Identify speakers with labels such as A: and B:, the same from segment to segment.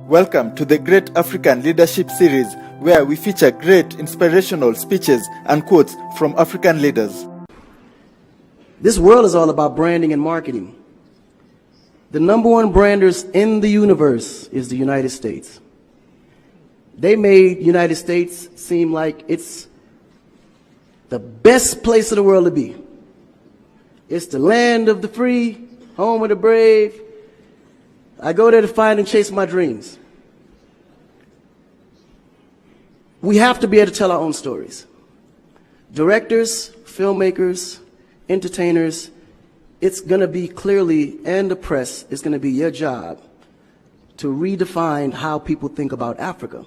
A: Welcome to the Great African Leadership Series, where we feature great inspirational speeches and quotes from African leaders.
B: This world is all about branding and marketing. The number one branders in the universe is the United States. They made United States seem like it's the best place in the world to be. It's the land of the free, home of the brave. I go there to find and chase my dreams. We have to be able to tell our own stories. Directors, filmmakers, entertainers, it's going to be clearly, and the press, it's going to be your job to redefine how people think about Africa.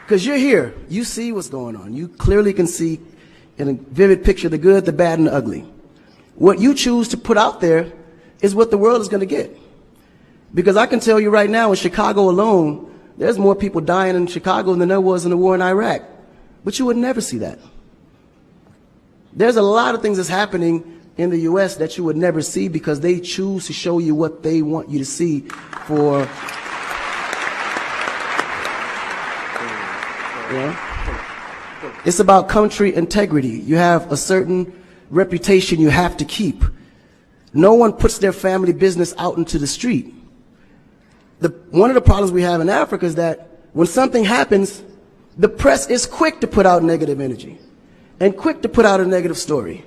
B: Because you're here, you see what's going on. You clearly can see in a vivid picture the good, the bad, and the ugly. What you choose to put out there is what the world is going to get. Because I can tell you right now, in Chicago alone, there's more people dying in Chicago than there was in the war in Iraq. But you would never see that. There's a lot of things that's happening in the U.S. that you would never see because they choose to show you what they want you to see for, It's about country integrity. You have a certain reputation you have to keep. No one puts their family business out into the street. One of the problems we have in Africa is that when something happens, the press is quick to put out negative energy and quick to put out a negative story.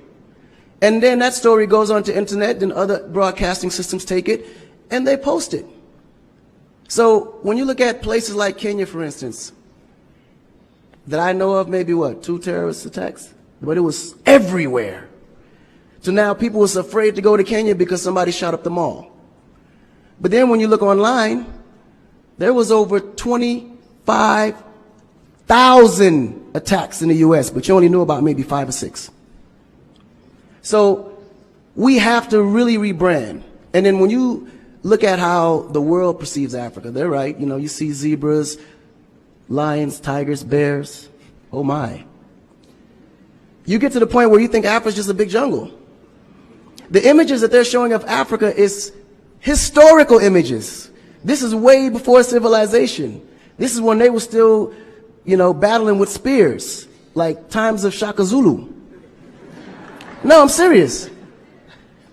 B: And then that story goes on to internet, and other broadcasting systems take it and they post it. So when you look at places like Kenya, for instance, that I know of, maybe 2 terrorist attacks, but it was everywhere. So now people was afraid to go to Kenya because somebody shot up the mall. But then when you look online, there was over 25,000 attacks in the U.S., but you only knew about maybe 5 or 6. So we have to really rebrand. And then when you look at how the world perceives Africa, they're right. You see zebras, lions, tigers, bears. Oh my. You get to the point where you think Africa's just a big jungle. The images that they're showing of Africa is historical images. This is way before civilization. This is when they were still, battling with spears, like times of Shaka Zulu. No, I'm serious.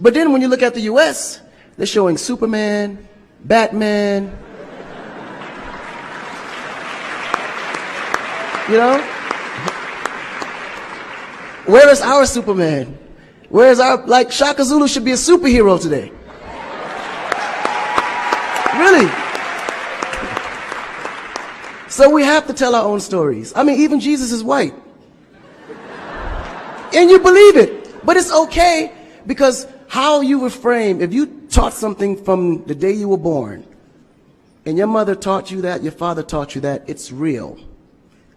B: But then when you look at the U.S., they're showing Superman, Batman, Where is our Superman? Where is our, Shaka Zulu should be a superhero today. Really? So we have to tell our own stories. I mean, even Jesus is white. And you believe it. But it's okay, because how you were framed, if you taught something from the day you were born, and your mother taught you that, your father taught you that, it's real.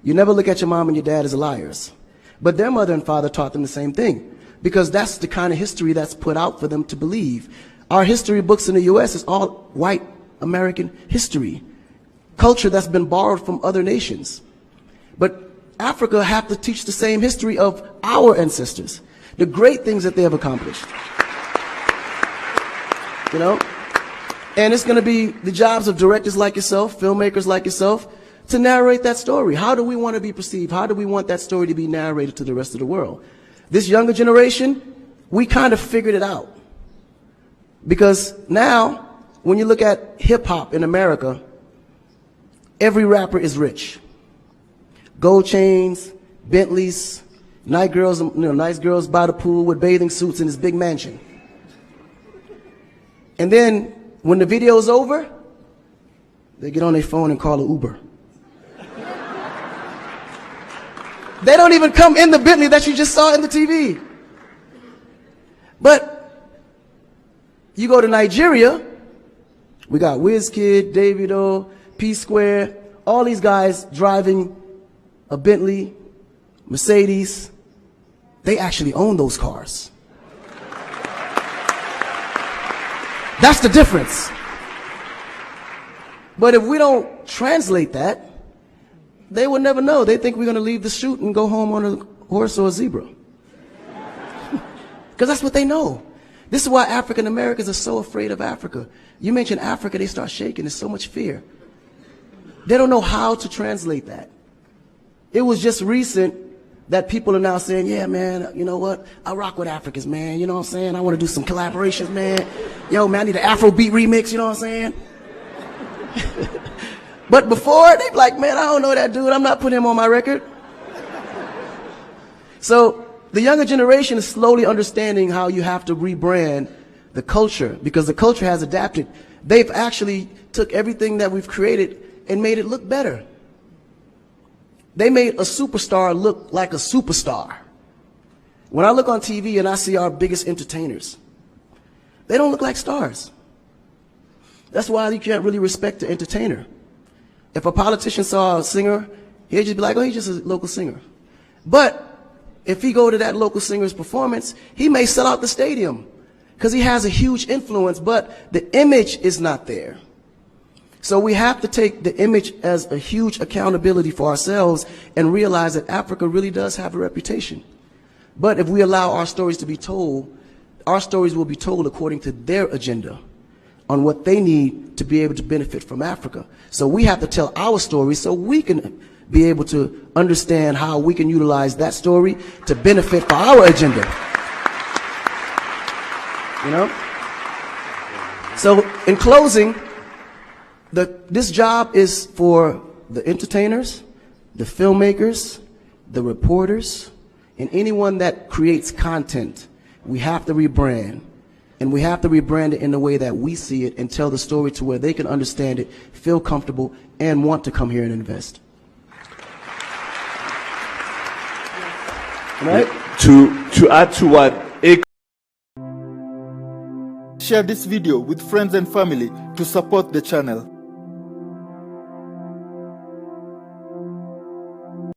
B: You never look at your mom and your dad as liars. But their mother and father taught them the same thing, because that's the kind of history that's put out for them to believe. Our history books in the U.S. is all white American history, culture that's been borrowed from other nations. But Africa have to teach the same history of our ancestors, the great things that they have accomplished. And it's going to be the jobs of directors like yourself, filmmakers like yourself, to narrate that story. How do we want to be perceived? How do we want that story to be narrated to the rest of the world? This younger generation, we kind of figured it out. Because now, when you look at hip-hop in America, every rapper is rich. Gold chains, Bentleys, nice girls by the pool with bathing suits in this big mansion. And then, when the video's over, they get on their phone and call an Uber. They don't even come in the Bentley that you just saw in the TV. But you go to Nigeria, we got Wizkid, Davido, P-Square, all these guys driving a Bentley, Mercedes. They actually own those cars. That's the difference. But if we don't translate that, they will never know. They think we're going to leave the shoot and go home on a horse or a zebra. Because that's what they know. This is why African Americans are so afraid of Africa. You mention Africa, they start shaking. There's so much fear. They don't know how to translate that. It was just recent that people are now saying, yeah, man, you know what? I rock with Africans, man. You know what I'm saying? I want to do some collaborations, man. Yo, man, I need an Afrobeat remix, you know what I'm saying? But before, they'd be like, man, I don't know that dude. I'm not putting him on my record. So the younger generation is slowly understanding how you have to rebrand the culture, because the culture has adapted. They've actually took everything that we've created and made it look better. They made a superstar look like a superstar. When I look on TV and I see our biggest entertainers, they don't look like stars. That's why you can't really respect the entertainer. If a politician saw a singer, he'd just be like, oh, he's just a local singer. But if he go to that local singer's performance, he may sell out the stadium because he has a huge influence, but the image is not there. So we have to take the image as a huge accountability for ourselves and realize that Africa really does have a reputation. But if we allow our stories to be told, our stories will be told according to their agenda on what they need to be able to benefit from Africa. So we have to tell our story so we can be able to understand how we can utilize that story to benefit for our agenda. You know? So in closing, this job is for the entertainers, the filmmakers, the reporters, and anyone that creates content. We have to rebrand. And we have to rebrand it in the way that we see it and tell the story to where they can understand it, feel comfortable, and want to come here and invest. Right?
C: To add to what Akons
A: Share this video with friends and family to support the channel.